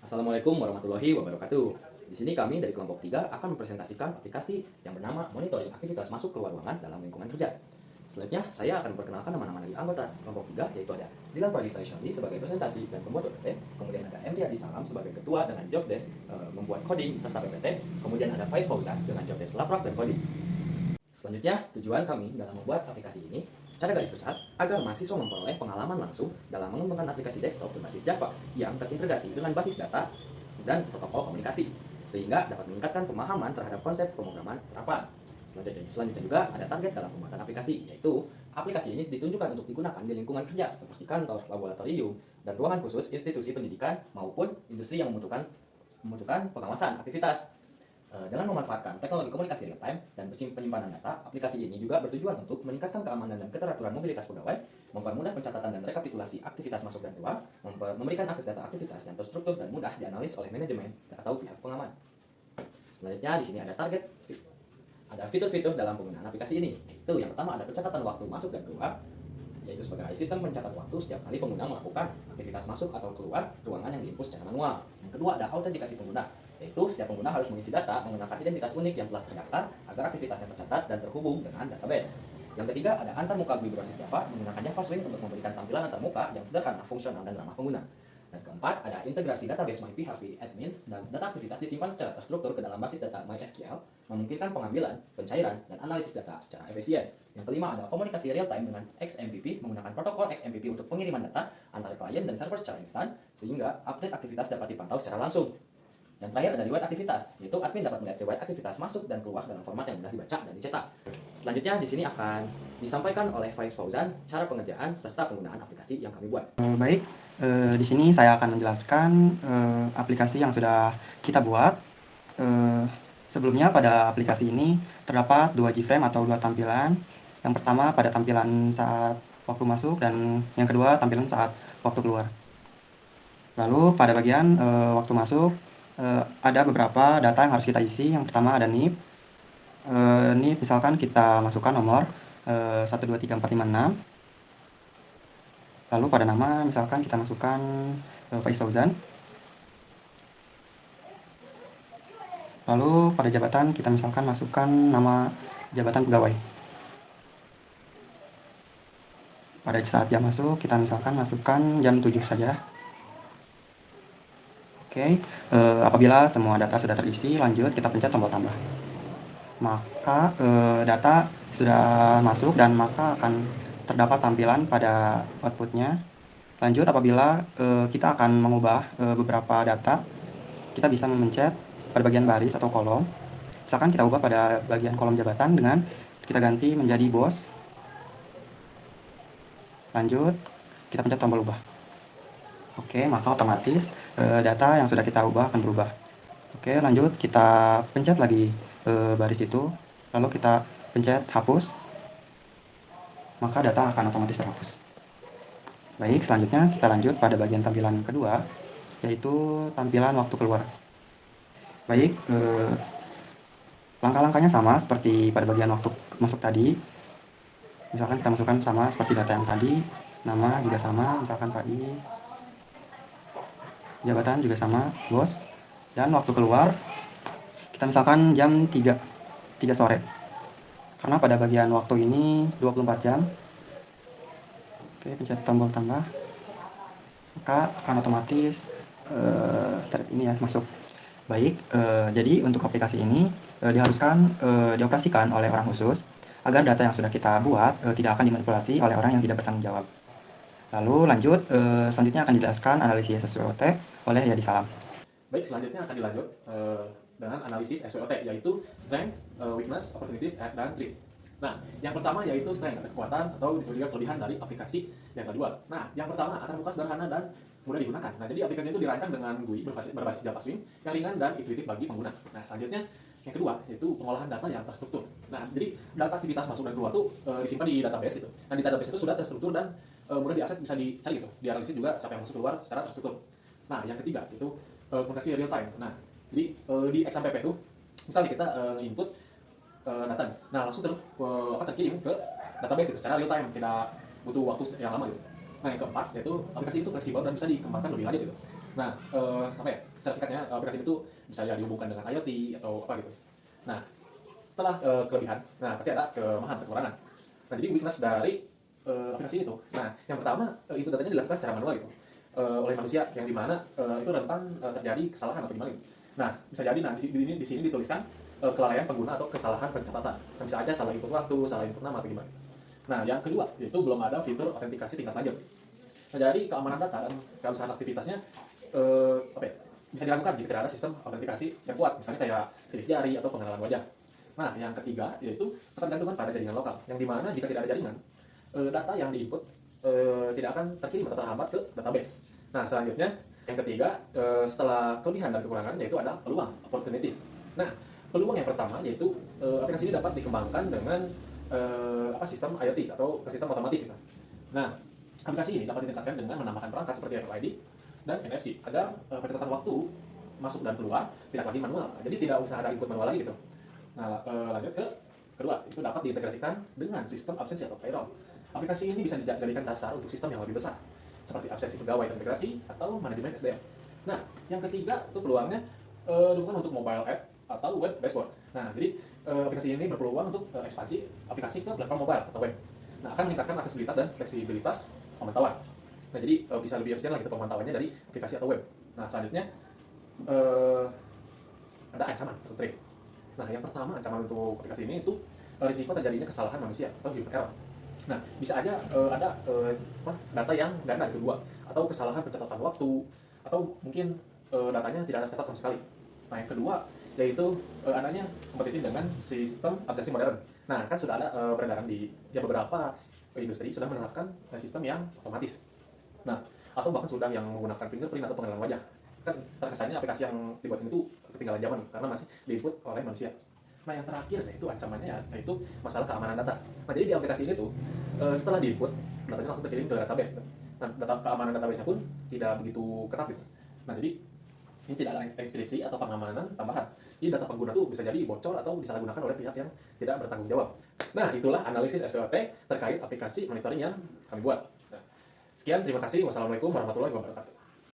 Assalamualaikum warahmatullahi wabarakatuh. Di sini kami dari kelompok 3 akan mempresentasikan aplikasi yang bernama Monitoring Aktivitas Masuk Keluar Ruangan dalam Lingkungan Kerja. Selanjutnya, saya akan memperkenalkan nama-nama dari anggota kelompok 3, yaitu ada Dilan Pradis Raishoni sebagai presentasi dan pembuat PPT, kemudian ada MT Adi Salam sebagai ketua dengan job desk membuat coding serta PPT, kemudian ada Faiz Fauzan dengan job desk laprak dan coding. Selanjutnya, tujuan kami dalam membuat aplikasi ini secara garis besar agar mahasiswa memperoleh pengalaman langsung dalam mengembangkan aplikasi desktop berbasis Java yang terintegrasi dengan basis data dan protokol komunikasi, sehingga dapat meningkatkan pemahaman terhadap konsep pemrograman terapan. Selanjutnya juga ada target dalam pembuatan aplikasi, yaitu aplikasi ini ditunjukkan untuk digunakan di lingkungan kerja seperti kantor, laboratorium, dan ruangan khusus institusi pendidikan maupun industri yang membutuhkan pengawasan aktivitas. Dengan memanfaatkan teknologi komunikasi real time dan penyimpanan data, aplikasi ini juga bertujuan untuk meningkatkan keamanan dan keteraturan mobilitas pegawai, mempermudah pencatatan dan rekapitulasi aktivitas masuk dan keluar, memberikan akses data aktivitas yang terstruktur dan mudah dianalisis oleh manajemen atau pihak pengaman. Selanjutnya di sini ada fitur-fitur dalam penggunaan aplikasi ini, yaitu yang pertama ada pencatatan waktu masuk dan keluar, yaitu sebagai sistem pencatat waktu setiap kali pengguna melakukan aktivitas masuk atau keluar ruangan yang diinput secara manual. Yang kedua ada autentikasi pengguna, yaitu setiap pengguna harus mengisi data menggunakan identitas unik yang telah terdaftar agar aktivitasnya tercatat dan terhubung dengan database. Yang ketiga ada antarmuka berbasis Java menggunakan Java Swing untuk memberikan tampilan antarmuka yang sederhana, fungsional, dan ramah pengguna. Dan keempat ada integrasi database MyPHP admin dan data aktivitas disimpan secara terstruktur ke dalam basis data MySQL, memungkinkan pengambilan, pencairan, dan analisis data secara efisien. Yang kelima ada komunikasi real time dengan XMPP menggunakan protokol XMPP untuk pengiriman data antara klien dan server secara instan, sehingga update aktivitas dapat dipantau secara langsung. Yang terakhir ada riwayat aktivitas, yaitu admin dapat melihat riwayat aktivitas masuk dan keluar dalam format yang mudah dibaca dan dicetak. Selanjutnya di sini akan disampaikan oleh Faiz Fauzan cara pengerjaan serta penggunaan aplikasi yang kami buat. Baik, di sini saya akan menjelaskan aplikasi yang sudah kita buat. Sebelumnya pada aplikasi ini terdapat 2 Gframe atau 2 tampilan. Yang pertama pada tampilan saat waktu masuk dan yang kedua tampilan saat waktu keluar. Lalu pada bagian waktu masuk ada beberapa data yang harus kita isi. Yang pertama ada NIP. NIP misalkan kita masukkan nomor 123456. Lalu pada nama misalkan kita masukkan Faiz Fauzan. Lalu pada jabatan kita misalkan masukkan nama jabatan pegawai. Pada saat jam masuk kita misalkan masukkan jam 7 saja. Oke, apabila semua data sudah terisi, lanjut kita pencet tombol tambah. Maka data sudah masuk dan maka akan terdapat tampilan pada outputnya. Lanjut apabila kita akan mengubah beberapa data, kita bisa memencet pada bagian baris atau kolom. Misalkan kita ubah pada bagian kolom jabatan dengan kita ganti menjadi bos. Lanjut kita pencet tombol ubah. Oke, maka otomatis data yang sudah kita ubah akan berubah. Oke, lanjut kita pencet lagi baris itu, lalu kita pencet hapus, maka data akan otomatis terhapus. Baik, selanjutnya kita lanjut pada bagian tampilan kedua, yaitu tampilan waktu keluar. Baik, langkah-langkahnya sama seperti pada bagian waktu masuk tadi. Misalkan kita masukkan sama seperti data yang tadi, nama juga sama, misalkan Faiz, jabatan juga sama, bos, dan waktu keluar kita misalkan jam 3 sore. Karena pada bagian waktu ini 24 jam. Oke, pencet tombol tambah, maka akan otomatis masuk. Baik, jadi untuk aplikasi ini diharuskan dioperasikan oleh orang khusus agar data yang sudah kita buat tidak akan dimanipulasi oleh orang yang tidak bertanggung jawab. Lalu lanjut, selanjutnya akan dijelaskan analisis SWOT oleh Yadi Salam. Baik, selanjutnya akan dilanjut dengan analisis SWOT, yaitu Strength, Weakness, Opportunities, dan Threat. Nah, yang pertama yaitu strength, kekuatan atau disebut juga kelebihan dari aplikasi yang telah dibuat. Nah, yang pertama antarmuka sederhana dan mudah digunakan. Nah, jadi aplikasi itu dirancang dengan GUI berbasis Java Swing yang ringan dan intuitif bagi pengguna. Nah, selanjutnya yang kedua yaitu pengolahan data yang terstruktur. Nah, jadi data aktivitas masuk dan keluar itu disimpan di database itu. Nah, di database itu sudah terstruktur dan mudah diakses, bisa dicari gitu. Dianalisis juga siapa yang masuk keluar secara terstruktur. Nah, yang ketiga itu komunikasi real time. Nah, jadi di XMPP itu misalnya kita input data nih. Nah, langsung terkirim ke database gitu secara real time. Kita butuh waktu yang lama gitu. Nah, yang keempat yaitu aplikasi itu fleksibel dan bisa dikembangkan lebih lanjut gitu. Nah, secara singkatnya aplikasi itu bisa ya dihubungkan dengan IoT atau apa gitu. Nah, setelah kelebihan, nah pasti ada kelemahan, kekurangan. Nah, jadi weakness dari aplikasi itu. Nah, yang pertama input datanya dilakukan secara manual gitu oleh manusia, yang dimana itu rentan terjadi kesalahan atau gimana gitu. Nah, bisa jadi di sini dituliskan kelalaian pengguna atau kesalahan pencatatan. Nah, bisa aja salah input waktu, salah input nama atau gimana. Nah, yang kedua yaitu belum ada fitur autentikasi tingkat lanjut. Nah, jadi keamanan data dan keabsahan aktivitasnya bisa dilakukan jika tidak ada sistem autentikasi yang kuat, misalnya kayak sidik jari atau pengenalan wajah. Nah, yang ketiga yaitu ketergantungan pada jaringan lokal, yang dimana jika tidak ada jaringan, data yang diinput tidak akan terkirim atau terhambat ke database. Nah, selanjutnya yang ketiga, setelah kelebihan dan kekurangan, yaitu ada peluang, opportunities. Nah, peluang yang pertama yaitu aplikasi ini dapat dikembangkan dengan sistem IoT atau sistem otomatis gitu. Nah, aplikasi ini dapat ditingkatkan dengan menambahkan perangkat seperti Apple ID dan NFC agar pencatatan waktu masuk dan keluar tidak lagi manual. Jadi tidak usah ada input manual lagi gitu. Nah, lanjut ke kedua, itu dapat diintegrasikan dengan sistem absensi atau payroll. Aplikasi ini bisa dijadikan dasar untuk sistem yang lebih besar, seperti absensi pegawai terintegrasi atau manajemen SDM. Nah, yang ketiga itu peluangnya dukungan untuk mobile app atau web dashboard. Nah, jadi aplikasi ini berpeluang untuk ekspansi aplikasi ke platform mobile atau web. Nah, akan meningkatkan aksesibilitas dan fleksibilitas pemantauan. Nah, jadi bisa lebih efisien lagi pemantauannya dari aplikasi atau web. Nah, selanjutnya ada ancaman atau threat. Nah, yang pertama ancaman untuk aplikasi ini itu risiko terjadinya kesalahan manusia atau human error. Nah, bisa aja ada data yang ganda itu dua, atau kesalahan pencatatan waktu, atau mungkin datanya tidak tercatat sama sekali. Nah, yang kedua yaitu adanya kompetisi dengan sistem absensi modern. Nah, kan sudah ada peredaran di beberapa industri sudah menerapkan sistem yang otomatis. Nah, atau bahkan sudah yang menggunakan fingerprint atau pengenalan wajah. Kan terkesannya aplikasi yang dibuat ini tuh ketinggalan zaman karena masih diinput oleh manusia. Nah, yang terakhir yaitu ancamannya yaitu masalah keamanan data. Nah, jadi di aplikasi ini tuh setelah diinput datanya langsung terkirim ke database. Nah, keamanan database-nya pun tidak begitu ketat gitu. Nah, jadi ini tidak ada enkripsi atau pengamanan tambahan. Jadi data pengguna tuh bisa jadi bocor atau disalahgunakan oleh pihak yang tidak bertanggung jawab. Nah, itulah analisis SWOT terkait aplikasi monitoring yang kami buat. Nah, sekian, terima kasih. Wassalamualaikum warahmatullahi wabarakatuh.